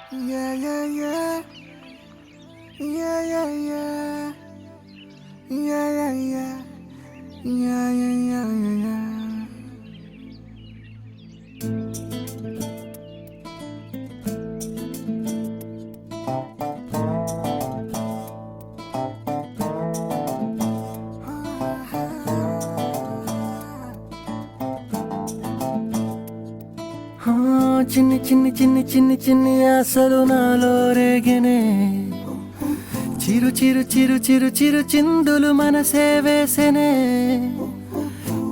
Yeah, yeah, yeah. Yeah, yeah, yeah. Yeah, yeah, yeah. Yeah, yeah, yeah, yeah, yeah. ఆ, చిన్ని చిన్ని చిన్ని చిన్ని చిన్ని ఆశలు నాలో రేగినే చిరు చిరు చిరు చిరు చిరు చిందులు మనసే వేసెనే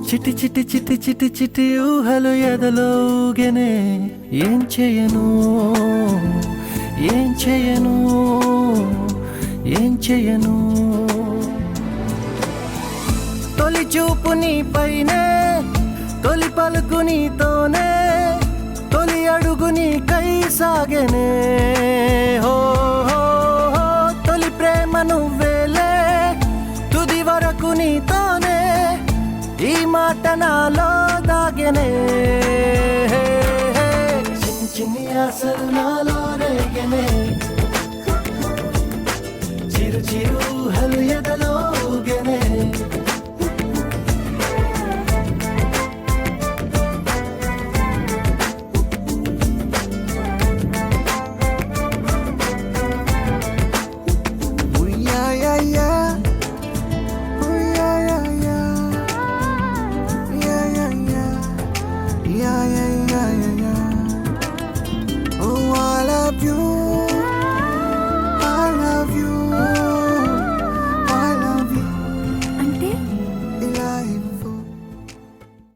చిటి చిటి చిటి చిటి చిటి ఊహలు ఎదలో ఊగెనే ఏం చేయను ఏం చేయను ఏం చేయను తొలి చూపు నీ పైనే తొలి పలుకు నీతోనే తొలి అడుగు నీకై సాగెనే హో హో హో తొలి ప్రేమ నువ్వేలే తుది వరకు నీతోనే ఈ మాట నాలో దాగెనే చిన్ని చిన్ని ఆశలు నాలో రేగెనే చిరు చిరు